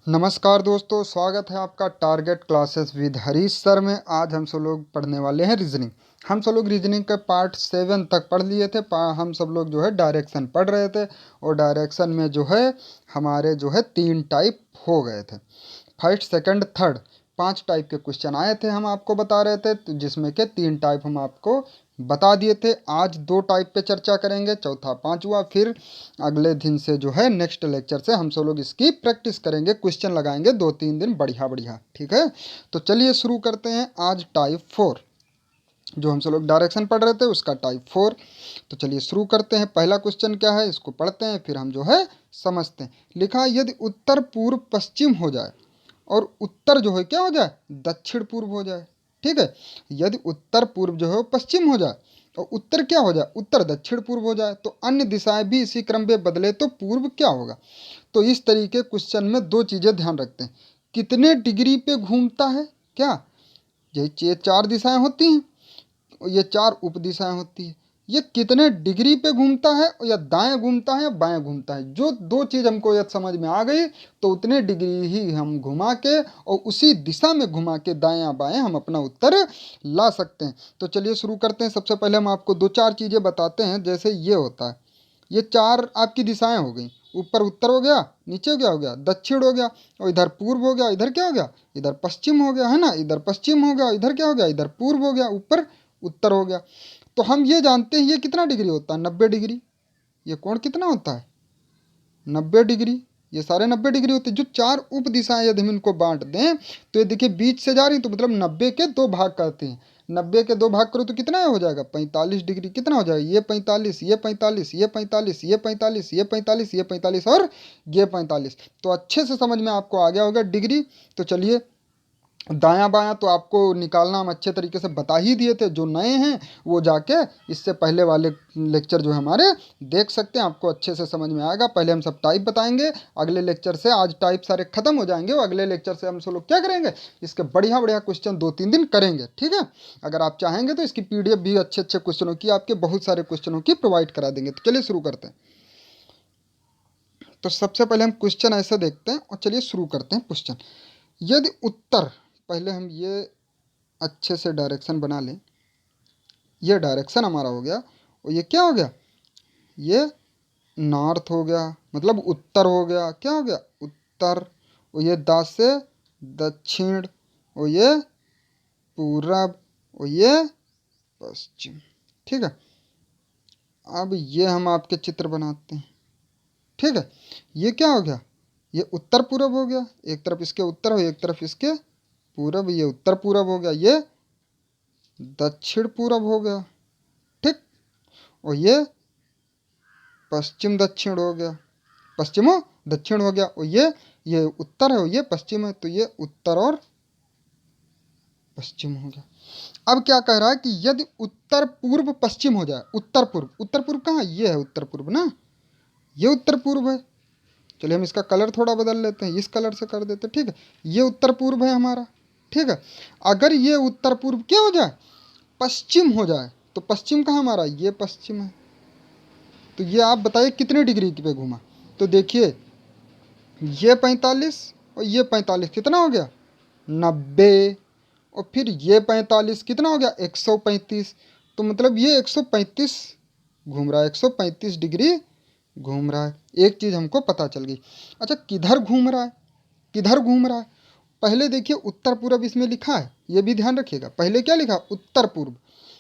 नमस्कार दोस्तों, स्वागत है आपका target classes with Harish sir में। आज हम सब लोग पढ़ने वाले हैं रीजनिंग। हम सब लोग रीजनिंग के पार्ट 7 तक पढ़ लिए थे। हम सब लोग जो है डायरेक्शन पढ़ रहे थे और डायरेक्शन में जो है हमारे जो है 3 टाइप हो गए थे। फर्स्ट, सेकंड, थर्ड, 5 टाइप के क्वेश्चन आए थे, हम आपको बता रहे थे, तो जिसमें के 3 टाइप हम आपको बता दिए थे। आज 2 टाइप पे चर्चा करेंगे, चौथा पांचवा। फिर अगले दिन से जो है नेक्स्ट लेक्चर से हम सब लोग इसकी प्रैक्टिस करेंगे, क्वेश्चन लगाएंगे 2-3 दिन बढ़िया बढ़िया। ठीक है, तो चलिए शुरू करते हैं। आज टाइप 4 जो हम सब लोग डायरेक्शन पढ़ रहे थे उसका टाइप 4। तो चलिए शुरू करते हैं। पहला क्वेश्चन क्या है इसको पढ़ते हैं, फिर हम जो है समझते हैं। लिखा है, यदि उत्तर पूर्व पश्चिम हो जाए और उत्तर जो है क्या हो जाए, दक्षिण पूर्व हो जाए। ठीक है, यदि उत्तर पूर्व जो है वो पश्चिम हो जाए और उत्तर क्या हो जाए, उत्तर दक्षिण पूर्व हो जाए, तो अन्य दिशाएं भी इसी क्रम में बदले तो पूर्व क्या होगा। तो इस तरीके क्वेश्चन में 2 चीजें ध्यान रखते हैं। कितने डिग्री पे घूमता है, क्या ये 4 दिशाएं होती हैं, ये 4 उप दिशाएं होती है। ये कितने डिग्री पे घूमता है, या दाएं घूमता है या बाएं घूमता है। जो 2 चीज हमको यदि समझ में आ गई तो उतने डिग्री ही हम घुमा के और उसी दिशा में घुमा के दाएं बाएं हम अपना उत्तर ला सकते हैं। तो चलिए शुरू करते हैं। सबसे पहले हम आपको 2-4 चीजें बताते हैं। जैसे ये होता है, ये 4 आपकी दिशाएं हो गई। ऊपर उत्तर हो गया, नीचे क्या हो गया, दक्षिण हो गया, और इधर पूर्व हो गया, इधर क्या हो गया, इधर पश्चिम हो गया, है ना। इधर पश्चिम हो गया, इधर क्या हो गया, इधर पूर्व हो गया, ऊपर उत्तर हो गया। तो हम ये जानते हैं ये कितना डिग्री होता है, 90 डिग्री। ये कोण कितना होता है, 90 डिग्री। ये सारे 90 डिग्री होते हैं। जो 4 उप दिशाएं यदि हम इनको बांट दें तो ये देखिए बीच से जा रही, तो मतलब 90 के 2 भाग करते हैं। 90 के 2 भाग करो तो कितना हो जाएगा, 45 डिग्री। कितना हो जाएगा, ये 45, ये 45, ये 45, ये 45, ये 45, ये 45 और ये 45। तो अच्छे से समझ में आपको आ गया होगा डिग्री। तो चलिए दायां बायां तो आपको निकालना हम अच्छे तरीके से बता ही दिए थे। जो नए हैं वो जाके इससे पहले वाले लेक्चर जो है हमारे देख सकते हैं, आपको अच्छे से समझ में आएगा। पहले हम सब टाइप बताएंगे, अगले लेक्चर से आज टाइप सारे खत्म हो जाएंगे और अगले लेक्चर से हम सब लोग क्या करेंगे, इसके बढ़िया बढ़िया क्वेश्चन 2-3 दिन करेंगे। ठीक है, अगर आप चाहेंगे तो इसकी PDF भी अच्छे अच्छे क्वेश्चनों की, आपके बहुत सारे क्वेश्चनों की प्रोवाइड करा देंगे। तो चलिए शुरू करते हैं। तो सबसे पहले हम क्वेश्चन ऐसे देखते हैं और चलिए शुरू करते हैं क्वेश्चन। यदि उत्तर, पहले हम ये अच्छे से डायरेक्शन बना लें। ये डायरेक्शन हमारा हो गया और ये क्या हो गया, ये नॉर्थ हो गया, मतलब उत्तर हो गया। क्या हो गया, उत्तर। और ये द से दक्षिण, और ये पूरब, और ये पश्चिम। ठीक है, अब ये हम आपके चित्र बनाते हैं। ठीक है, ये क्या हो गया, ये उत्तर पूरब हो गया। एक तरफ इसके उत्तर हो, एक तरफ इसके पूरब। ये उत्तर पूरब हो गया, ये दक्षिण पूरब हो गया। ठीक, और ये पश्चिम दक्षिण हो गया, पश्चिम और दक्षिण हो गया। और ये उत्तर है और ये पश्चिम है, तो ये उत्तर और पश्चिम हो गया। अब क्या कह रहा है कि यदि उत्तर पूर्व पश्चिम हो जाए, उत्तर पूर्व, उत्तर पूर्व कहाँ, ये है उत्तर पूर्व ना, ये उत्तर पूर्व है। चलिए हम इसका कलर थोड़ा बदल लेते हैं, इस कलर से कर देते हैं। ठीक है, ये उत्तर पूर्व है हमारा। ठीक है, अगर ये उत्तर पूर्व क्या हो जाए, पश्चिम हो जाए, तो पश्चिम कहाँ हमारा, ये पश्चिम है। तो ये आप बताइए कितने डिग्री पे घूमा। तो देखिए ये 45 और ये 45 कितना हो गया, 90। और फिर ये 45 कितना हो गया, 135। तो मतलब ये 135 घूम रहा है, 135 डिग्री घूम रहा है। एक चीज़ हमको पता चल गई। अच्छा, किधर घूम रहा है, किधर घूम रहा है। पहले देखिए उत्तर पूर्व इसमें लिखा है, ये भी ध्यान रखिएगा। पहले क्या लिखा, उत्तर पूर्व,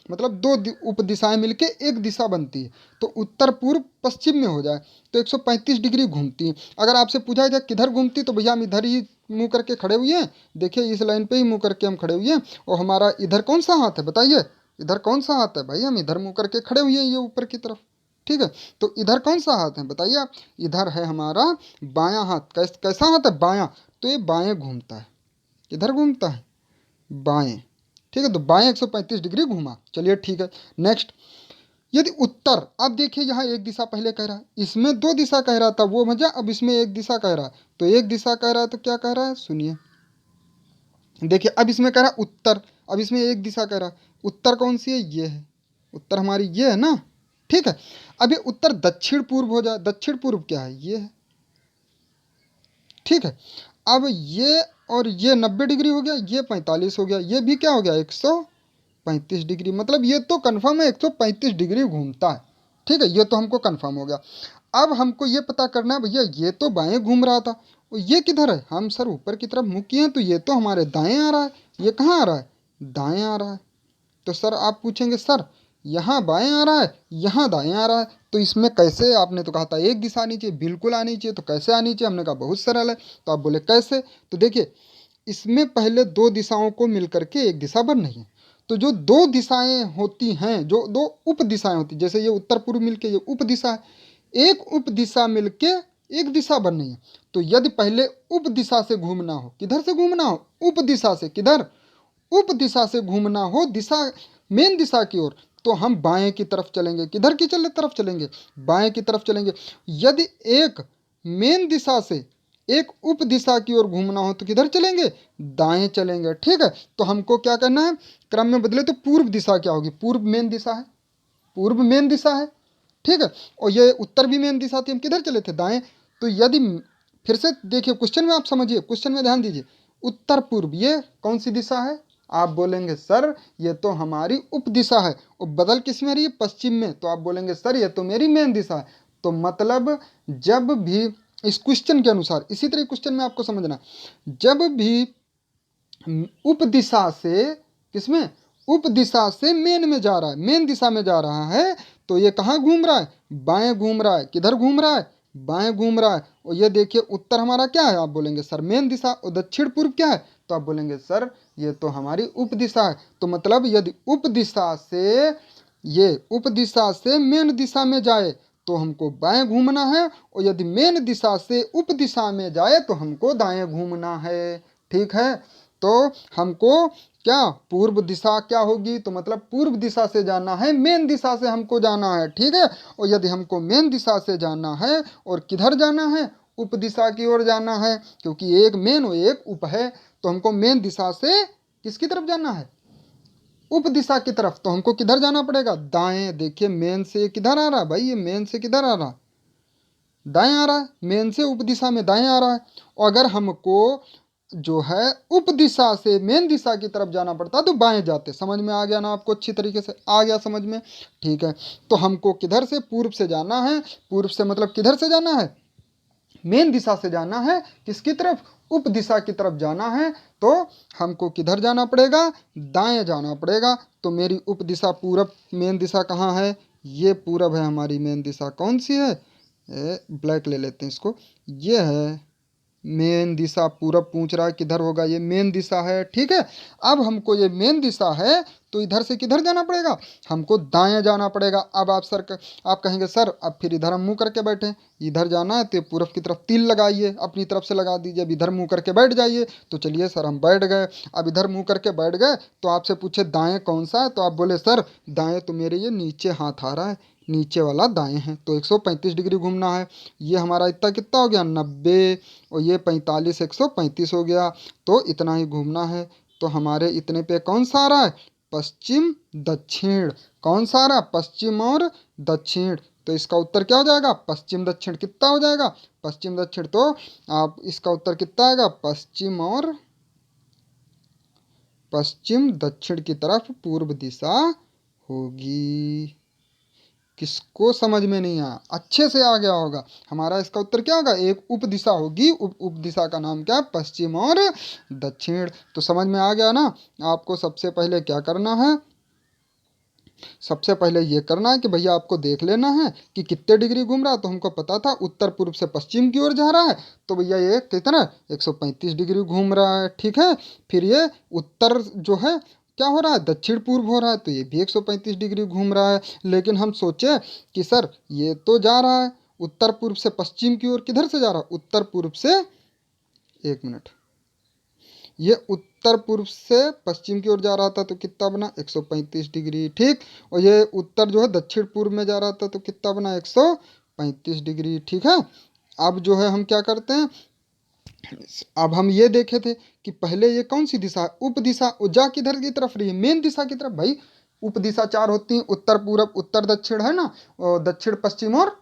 मतलब 2 उप दिशाएं मिलके एक दिशा बनती है। तो उत्तर पूर्व पश्चिम में हो जाए तो 135 डिग्री घूमती है। अगर आपसे पूछा जाए किधर घूमती, तो भैया हम इधर ही मुंह करके खड़े हुए हैं। देखिए इस लाइन पे ही मुंह करके हम खड़े हुए हैं, और हमारा इधर कौन सा हाथ है बताइए, इधर कौन सा हाथ है भाई, हम इधर मुंह करके खड़े हुए हैं, ये ऊपर की तरफ। ठीक है, तो इधर कौन सा हाथ है बताइए आप, इधर है हमारा बायां हाथ। कैसा हाथ है, बायां। तो ये बाएं घूमता है, किधर घूमता है, बाएं। ठीक है, तो बाएं 135 डिग्री घूमा। चलिए ठीक है, नेक्स्ट। यदि उत्तर, अब देखिए यहाँ एक दिशा पहले कह रहा है, इसमें 2 दिशा कह रहा था वो मजा, अब इसमें एक दिशा कह रहा है। तो एक दिशा कह रहा है तो क्या कह रहा है, सुनिए। देखिए अब इसमें कह रहा है उत्तर, अब इसमें एक दिशा कह रहा है। उत्तर कौन सी है, ये है उत्तर हमारी, ये है ना। ठीक है, अब ये उत्तर दक्षिण पूर्व हो जाए, दक्षिण पूर्व क्या है, ये है। ठीक है। अब ये और ये 90 डिग्री हो गया, ये 45 हो गया, ये भी क्या हो गया 135 डिग्री, मतलब ये तो कन्फर्म है 135 डिग्री घूमता है। ठीक है, ये तो हमको कन्फर्म हो गया। अब हमको ये पता करना है भैया, ये तो बाएं घूम रहा था, और ये किधर है, हम सर ऊपर की तरफ मुँह किए हैं तो ये तो हमारे दाएं आ रहा है, ये कहाँ आ रहा है, दाएं आ रहा है। तो सर आप पूछेंगे सर यहाँ बाएं आ रहा है, यहाँ दाएं आ रहा है, तो इसमें कैसे, आपने तो कहा था एक दिशा आनी चाहिए, बिल्कुल आनी चाहिए, तो कैसे आनी चाहिए, हमने कहा बहुत सरल है। तो आप बोले कैसे, तो देखिए इसमें पहले दो दिशाओं को मिलकर के एक दिशा बन रही है। तो जो दो दिशाएं होती हैं, जो दो उप दिशाएं होती, जैसे ये उत्तर पूर्व मिलके ये उप दिशा है, एक उप दिशा मिलके एक दिशा बन रही है। तो यदि पहले उप दिशा से घूमना हो, किधर से घूमना हो, उप दिशा से, किधर, उप दिशा से घूमना हो, दिशा मेन दिशा की ओर, तो हम बाएं की तरफ चलेंगे, किधर की तरफ चलेंगे, बाएं की तरफ चलेंगे। यदि एक मेन दिशा से एक उप दिशा की ओर घूमना हो तो किधर चलेंगे, दाएं चलेंगे। ठीक है, तो हमको क्या करना है, क्रम में बदले तो पूर्व दिशा क्या होगी, पूर्व मेन दिशा है, पूर्व मेन दिशा है। ठीक है, और ये उत्तर भी मेन दिशा थी, हम किधर चले थे, दाएं। तो यदि फिर से देखिए क्वेश्चन में, आप समझिए क्वेश्चन में ध्यान दीजिए, उत्तर पूर्व ये कौन सी दिशा है, आप बोलेंगे सर ये तो हमारी उप दिशा है, और बदल किस में रही है, पश्चिम में, तो आप बोलेंगे सर ये तो मेरी मेन दिशा है। तो मतलब जब भी इस क्वेश्चन के अनुसार, इसी तरह क्वेश्चन में आपको समझना, जब भी उप दिशा से, किसमें, उप दिशा से मेन में जा रहा है, मेन दिशा में जा रहा है, तो ये कहाँ घूम रहा है, बाएं घूम रहा है, किधर घूम रहा है, बाएं घूम रहा है। और ये देखिए उत्तर हमारा क्या है, आप बोलेंगे सर मेन दिशा, और दक्षिण पूर्व क्या है, तो आप बोलेंगे सर ये तो हमारी उप दिशा है। तो मतलब यदि उप दिशा से, ये उप दिशा से मेन दिशा में जाए तो हमको बाएं घूमना है, और यदि मेन दिशा से उप दिशा में जाए तो हमको दाएं घूमना है। ठीक है, तो हमको क्या, पूर्व दिशा क्या होगी, तो मतलब पूर्व दिशा से जाना है, मेन दिशा से हमको जाना है। ठीक है, और यदि हमको मेन दिशा से जाना है और किधर जाना है, उप दिशा की ओर जाना है, क्योंकि एक मेन और एक उप है, तो हमको मेन दिशा से किसकी तरफ जाना है, उप दिशा की तरफ। तो हमको किधर जाना पड़ेगा, दाएं। देखिए मेन से किधर आ रहा है भाई, ये मेन से किधर आ रहा है, दाएं आ रहा है, मेन से उप दिशा में दाएं आ रहा है। और अगर हमको जो है उप दिशा से मेन दिशा की तरफ जाना पड़ता तो बाएं जाते। समझ में आ गया ना आपको, अच्छी तरीके से आ गया समझ में। ठीक है, तो हमको किधर से, पूर्व से जाना है, पूर्व से मतलब किधर से जाना है, मेन दिशा से जाना है, किसकी तरफ, उप दिशा की तरफ जाना है। तो हमको किधर जाना पड़ेगा, दाएं जाना पड़ेगा। तो मेरी उप दिशा पूरब, मेन दिशा कहाँ है, ये पूरब है हमारी मेन दिशा, कौन सी है, ब्लैक ले लेते हैं इसको, ये है मेन दिशा। पूरब पूछ रहा है किधर होगा, ये मेन दिशा है। ठीक है, अब हमको ये मेन दिशा है तो इधर से किधर जाना पड़ेगा, हमको दाएं जाना पड़ेगा। अब आप आप कहेंगे सर अब फिर इधर हम मुंह करके बैठे, इधर जाना है तो पूरब की तरफ तिल लगाइए, अपनी तरफ से लगा दीजिए, अब इधर मुंह करके बैठ जाइए। तो चलिए सर हम बैठ गए, अब इधर मुंह करके बैठ गए, तो आपसे पूछे दाएं कौन सा है, तो आप बोले सर दाएं तो मेरे ये नीचे हाथ आ रहा है, नीचे वाला दाएं है, तो 135 डिग्री घूमना है। ये हमारा इतना कितना हो गया 90, और ये 45, 135 हो गया, तो इतना ही घूमना है। तो हमारे इतने पे कौन सा आ रहा है, पश्चिम दक्षिण, कौन सा आ रहा है, पश्चिम और दक्षिण। तो इसका उत्तर क्या हो जाएगा, पश्चिम दक्षिण। कितना हो जाएगा, पश्चिम दक्षिण। तो आप इसका उत्तर कितना आएगा, पश्चिम और पश्चिम दक्षिण की तरफ पूर्व दिशा होगी। किसको समझ में नहीं आया, अच्छे से आ गया होगा। हमारा इसका उत्तर क्या होगा, एक उप दिशा होगी, उप दिशा का नाम क्या है, पश्चिम और दक्षिण। तो समझ में आ गया ना। आपको सबसे पहले क्या करना है, सबसे पहले ये करना है कि भैया आपको देख लेना है कि कितने डिग्री घूम रहा है। तो हमको पता था उत्तर पूर्व से पश्चिम की ओर जा रहा है, तो भैया ये कितना 135 डिग्री घूम रहा है। ठीक है, फिर ये उत्तर जो है क्या हो रहा है, दक्षिण पूर्व हो रहा है, तो ये भी 135 डिग्री घूम रहा है। लेकिन हम सोचे कि सर ये तो जा रहा है उत्तर पूर्व से पश्चिम की ओर, किधर से जा रहा है, उत्तर पूर्व से, एक मिनट, ये उत्तर पूर्व से पश्चिम की ओर जा रहा था तो कितना बना 135 डिग्री। ठीक, और ये उत्तर जो है दक्षिण पूर्व में जा रहा था तो कितना बना 135 डिग्री। ठीक है, अब जो है हम क्या करते हैं, अब हम ये देखे थे कि पहले ये कौन सी दिशा है, उप दिशा, जा किधर की तरफ रही है, मेन दिशा की तरफ। भाई उप दिशा चार होती हैं, उत्तर पूरब उत्तर दक्षिण है ना, और दक्षिण पश्चिम और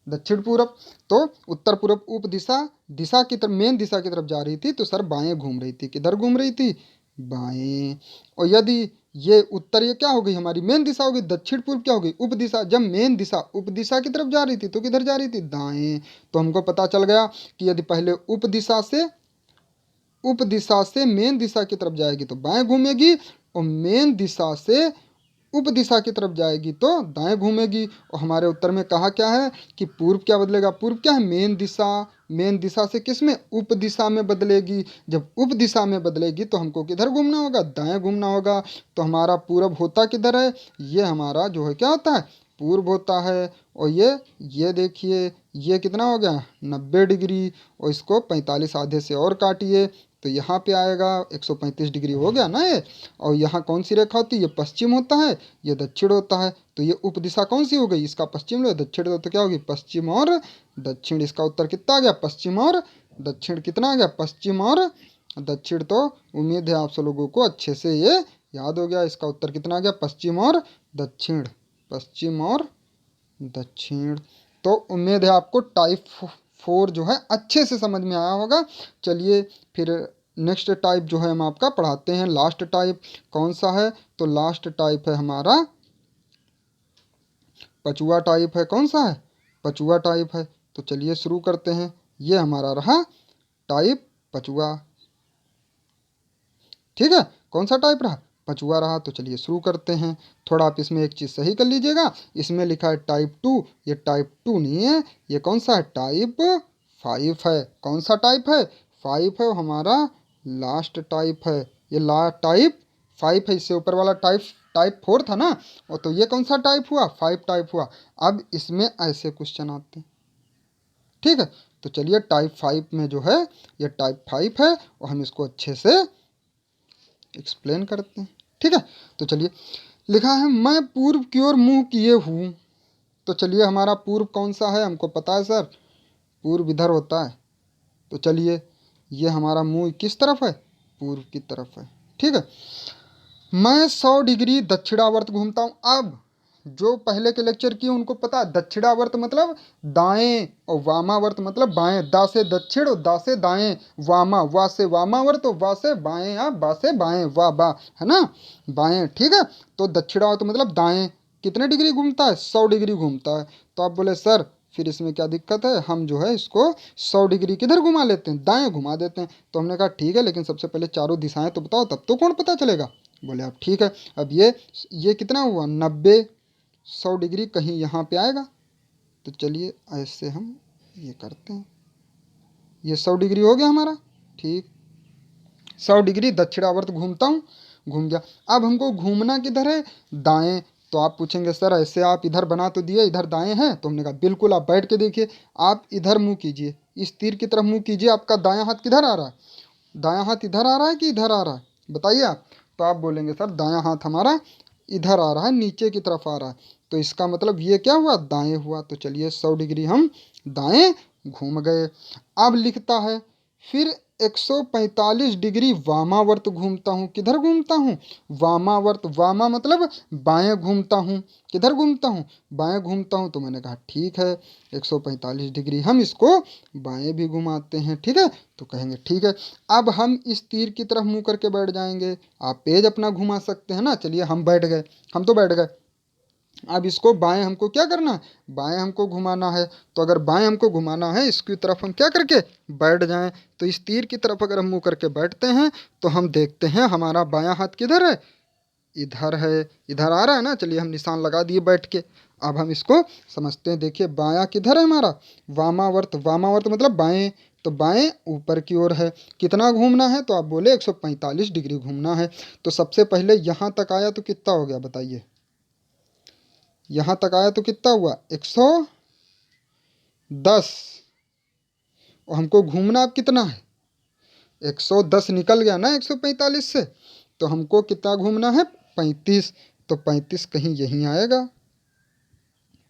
दक्षिण पूर्व। तो उत्तर पूर्व उप दिशा, दिशा की तरफ, मेन दिशा की तरफ जा रही थी तो सर बाएं घूम रही थी। किधर घूम रही थी? बाएं। और यदि ये उत्तर, ये क्या हो गई हमारी मेन दिशा हो गई, दक्षिण पूर्व क्या हो गई? उप दिशा। जब मेन दिशा उप दिशा की तरफ जा रही थी तो किधर जा रही थी? दाएं। तो हमको पता चल गया कि यदि पहले उप दिशा से मेन दिशा की तरफ जाएगी तो बाएं घूमेगी, और मेन दिशा से उप दिशा की तरफ जाएगी तो दाएं घूमेगी। और हमारे उत्तर में कहा क्या है कि पूर्व क्या बदलेगा? पूर्व क्या है? मेन दिशा। मेन दिशा से किस में? उप दिशा में बदलेगी। जब उप दिशा में बदलेगी तो हमको किधर घूमना होगा? दाएं घूमना होगा। तो हमारा पूर्व होता किधर है? ये हमारा जो है क्या होता है? पूर्व होता है। और ये देखिए, ये कितना हो गया? 90 डिग्री। और इसको 45 आधे से और काटिए तो यहाँ पे आएगा 135 डिग्री हो गया ना ये। और यहाँ कौन सी रेखा होती है? ये पश्चिम होता है, ये दक्षिण होता है। तो ये उप दिशा कौन सी हो गई? इसका पश्चिम लो, दक्षिण लो, तो क्या होगी? पश्चिम और दक्षिण। इसका उत्तर कितना आ गया? पश्चिम और दक्षिण। कितना आ गया? पश्चिम और दक्षिण। तो उम्मीद है आप सब लोगों को अच्छे से ये याद हो गया। इसका उत्तर कितना आ गया? पश्चिम और दक्षिण। पश्चिम और दक्षिण। तो उम्मीद है आपको टाइप 4 जो है अच्छे से समझ में आया होगा। चलिए फिर नेक्स्ट टाइप जो है हम आपका पढ़ाते हैं। लास्ट टाइप कौन सा है? तो लास्ट टाइप है हमारा पचुआ टाइप है। कौन सा है? पचुआ टाइप है। तो चलिए शुरू करते हैं। ये हमारा रहा टाइप पचुआ। ठीक है, कौन सा टाइप रहा? पचुआ रहा। तो चलिए शुरू करते हैं। थोड़ा आप इसमें एक चीज़ सही कर लीजिएगा, इसमें लिखा है टाइप 2, ये टाइप 2 नहीं है, ये कौन सा है? टाइप 5 है। कौन सा टाइप है? 5 है। हमारा लास्ट टाइप है, ये टाइप 5 है। इससे ऊपर वाला टाइप टाइप 4 था ना, और तो ये कौन सा टाइप हुआ? 5 टाइप हुआ। अब इसमें ऐसे क्वेश्चन आते हैं। ठीक है, तो चलिए टाइप 5 में जो है ये टाइप 5 है, और हम इसको अच्छे से एक्सप्लेन करते हैं। ठीक है, तो चलिए लिखा है मैं पूर्व की ओर मुंह किए हूँ। तो चलिए हमारा पूर्व कौन सा है? हमको पता है सर, पूर्व इधर होता है। तो चलिए ये हमारा मुंह किस तरफ है? पूर्व की तरफ है। ठीक है, मैं 100 डिग्री दक्षिणावर्त घूमता हूँ। अब जो पहले के लेक्चर किए उनको पता है दक्षिणावर्त मतलब दाएं, और वामावर्त मतलब बाएं। दा से दक्षिण और दा से दाएं। वामा, वा से वामावर्त और वा से बाएं, या बा से बाएं, वा बा, है ना, बाएं। ठीक है, तो दक्षिणावर्त मतलब दाएं। कितने डिग्री घूमता है? 100 डिग्री घूमता है। तो आप बोले सर फिर इसमें क्या दिक्कत है? हम जो है इसको 100 डिग्री किधर घुमा लेते हैं? दाएं घुमा देते हैं। तो हमने कहा ठीक है, लेकिन सबसे पहले चारों दिशाएं तो बताओ, तब तो कौन पता चलेगा। बोले आप ठीक है। अब ये कितना हुआ? 90। 100 डिग्री कहीं यहाँ पे आएगा। तो चलिए ऐसे हम ये करते हैं, ये 100 डिग्री हो गया हमारा। ठीक, 100 डिग्री दक्षिणावर्त घूमता हूँ, घूम गया। अब हमको घूमना किधर है? दाएं। तो आप पूछेंगे सर ऐसे आप इधर बना तो दिए, इधर दाएं है। तो हमने कहा बिल्कुल, आप बैठ के देखिए, आप इधर मुंह कीजिए, इस तीर की तरफ मुंह कीजिए। आपका दायां हाथ किधर आ रहा है? दायां हाथ इधर आ रहा है कि इधर आ रहा है? बताइए आप। तो आप बोलेंगे सर दायां हाथ हमारा इधर आ रहा है, नीचे की तरफ आ रहा है। तो इसका मतलब ये क्या हुआ? दाएं हुआ। तो चलिए 100 डिग्री हम दाएं घूम गए। अब लिखता है फिर 145 डिग्री वामावर्त घूमता हूँ। किधर घूमता हूँ? वामावर्त। वामा मतलब बाएं घूमता हूँ। किधर घूमता हूँ? बाएं घूमता हूँ। तो मैंने कहा ठीक है, 145 डिग्री हम इसको बाएं भी घुमाते हैं। ठीक है, तो कहेंगे ठीक है। अब हम इस तीर की तरफ मुंह करके बैठ जाएंगे। आप पेज अपना घुमा सकते हैं ना। चलिए हम बैठ गए, हम तो बैठ गए। अब इसको बाएं हमको क्या करना है? बाएं हमको घुमाना है। तो अगर बाएं हमको घुमाना है, इसकी तरफ हम क्या करके बैठ जाएं, तो इस तीर की तरफ अगर हम मुंह करके बैठते हैं तो हम देखते हैं हमारा बायां हाथ किधर है? इधर है। इधर आ रहा है ना। चलिए हम निशान लगा दिए बैठ के। अब हम इसको समझते हैं। देखिए बायां किधर है हमारा? वामावर्त। वामावर्त मतलब बाएं। तो बाएं ऊपर की ओर है। कितना घूमना है? तो आप बोले 145 डिग्री घूमना है। तो सबसे पहले यहाँ तक आया तो कितना हो गया बताइए? यहाँ तक आया तो कितना हुआ? 110। और हमको घूमना अब कितना है? 110 निकल गया ना 145 से। तो हमको कितना घूमना है? 35। तो 35 कहीं यहीं आएगा,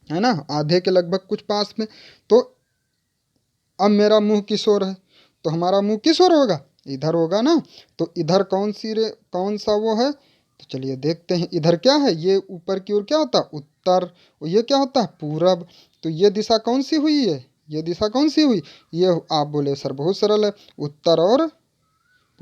है ना, आधे के लगभग कुछ पास में। तो अब मेरा मुंह किस ओर है? तो हमारा मुंह किस ओर होगा? इधर होगा ना। तो इधर कौन सा वो है? तो चलिए देखते हैं। इधर क्या है? ये ऊपर की ओर क्या होता? उत्तर, और ये क्या होता है पूरब। तो ये दिशा कौन सी हुई है, ये दिशा कौन सी हुई, ये आप बोले सर बहुत सरल है, उत्तर और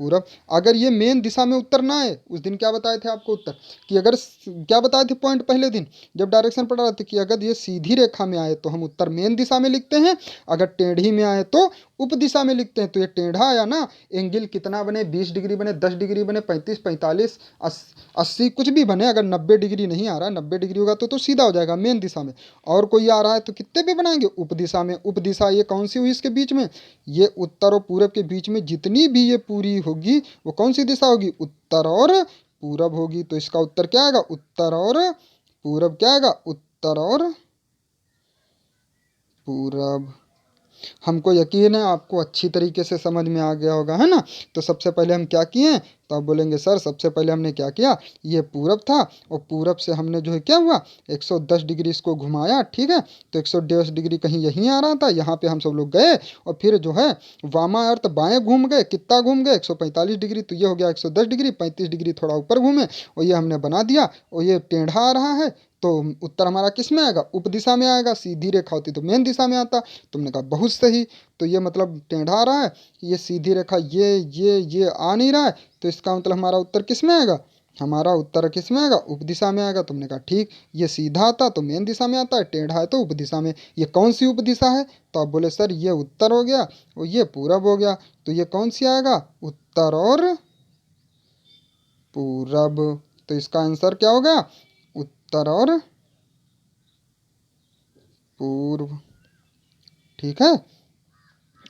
पूरब। अगर ये मेन दिशा में उत्तर ना आए, उस दिन क्या बताए थे आपको उत्तर, कि अगर क्या बताए थे पॉइंट पहले दिन जब डायरेक्शन पढ़ा रहे थे, कि अगर ये सीधी रेखा में आए तो हम उत्तर मेन दिशा में लिखते हैं, अगर टेढ़ी में आए तो उप दिशा में लिखते हैं। तो ये टेढ़ा आया ना, एंगल कितना बने, 20 डिग्री बने, 10 डिग्री बने, 35, 45, 80, कुछ भी बने, अगर 90 डिग्री नहीं आ रहा, 90 डिग्री होगा तो सीधा हो जाएगा मेन दिशा में। और कोई आ रहा है तो कितने भी बनाएंगे, उप दिशा में। उप दिशा ये कौन सी हुई इसके बीच में, ये उत्तर और पूरब के बीच में जितनी भी ये पूरी होगी वो कौन सी दिशा होगी, उत्तर और पूरब होगी। तो इसका उत्तर क्या आएगा, उत्तर और पूरब। क्या आएगा, उत्तर और पूरब। हमको यकीन है आपको अच्छी तरीके से समझ में आ गया होगा, है ना। तो सबसे पहले हम क्या किए, तो आप बोलेंगे सर सबसे पहले हमने क्या किया, ये पूरब था और पूरब से हमने जो है क्या हुआ 110 डिग्री इसको घुमाया, ठीक है। तो 110 डिग्री कहीं यहीं आ रहा था, यहाँ पे हम सब लोग गए और फिर जो है वामावर्त बाएं घूम गए, कितना घूम गए 145 डिग्री। तो ये हो गया 110 डिग्री, 35 डिग्री थोड़ा ऊपर घूमे और ये हमने बना दिया। और ये टेढ़ा आ रहा है तो उत्तर हमारा किस में आएगा, उप दिशा में आएगा। सीधी रेखा होती तो मेन दिशा में आता। तुमने कहा बहुत सही। तो ये मतलब टेढ़ा आ रहा है, ये सीधी रेखा ये आ नहीं रहा है, तो इसका मतलब हमारा उत्तर किस में आएगा, हमारा उत्तर किस में आएगा, उप दिशा में आएगा। तुमने कहा ठीक। ये सीधा आता तो मेन दिशा में आता है, टेढ़ा है तो उप दिशा में। ये कौन सी उप दिशा है, तो आप बोले सर ये उत्तर हो गया और ये पूरब हो गया। तो ये कौन सी आएगा, उत्तर और पूरब। तो इसका आंसर क्या होगा, उत्तर और पूर्व। ठीक है,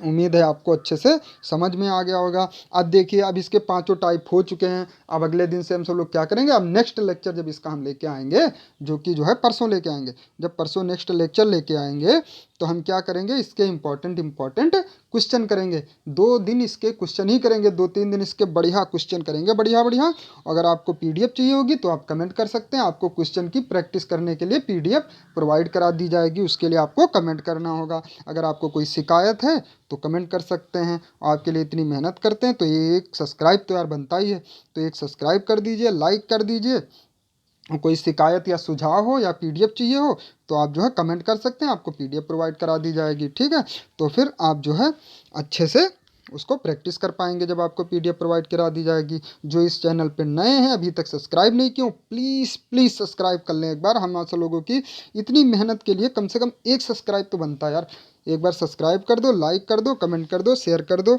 उम्मीद है आपको अच्छे से समझ में आ गया होगा। अब देखिए, अब इसके पांचों टाइप हो चुके हैं। अब अगले दिन से हम सब लोग क्या करेंगे, अब नेक्स्ट लेक्चर जब इसका हम लेके आएंगे, जो है परसों लेके आएंगे, जब परसों नेक्स्ट लेक्चर लेके आएंगे तो हम क्या करेंगे, इसके इंपॉर्टेंट क्वेश्चन करेंगे। 2 दिन इसके क्वेश्चन ही करेंगे, 2-3 दिन इसके बढ़िया क्वेश्चन करेंगे, बढ़िया बढ़िया। अगर आपको पीडीएफ चाहिए होगी तो आप कमेंट कर सकते हैं। आपको क्वेश्चन की प्रैक्टिस करने के लिए पीडीएफ प्रोवाइड करा दी जाएगी, उसके लिए आपको कमेंट करना होगा। अगर आपको कोई शिकायत है तो कमेंट कर सकते हैं। आपके लिए इतनी मेहनत करते हैं तो ये एक सब्सक्राइब तो यार बनता ही है। तो एक सब्सक्राइब कर दीजिए, लाइक कर दीजिए। कोई शिकायत या सुझाव हो या पीडीएफ चाहिए हो तो आप जो है कमेंट कर सकते हैं, आपको पीडीएफ प्रोवाइड करा दी जाएगी, ठीक है। तो फिर आप जो है अच्छे से उसको प्रैक्टिस कर पाएंगे जब आपको पीडीएफ प्रोवाइड करा दी जाएगी। जो इस चैनल पे नए हैं, अभी तक सब्सक्राइब नहीं किए, प्लीज़ प्लीज़ सब्सक्राइब कर लें एक बार। हम आप लोगों की इतनी मेहनत के लिए कम से कम एक सब्सक्राइब तो बनता है यार। एक बार सब्सक्राइब कर दो, लाइक कर दो, कमेंट कर दो, शेयर कर दो।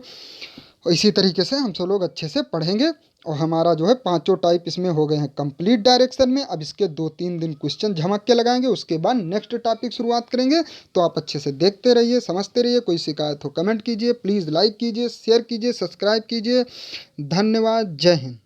और इसी तरीके से हम सब लोग अच्छे से पढ़ेंगे। और हमारा जो है पांचों टाइप इसमें हो गए हैं कंप्लीट डायरेक्शन में। अब इसके 2-3 दिन क्वेश्चन झमक के लगाएंगे, उसके बाद नेक्स्ट टॉपिक शुरुआत करेंगे। तो आप अच्छे से देखते रहिए, समझते रहिए। कोई शिकायत हो कमेंट कीजिए, प्लीज़ लाइक कीजिए, शेयर कीजिए, सब्सक्राइब कीजिए। धन्यवाद, जय हिंद।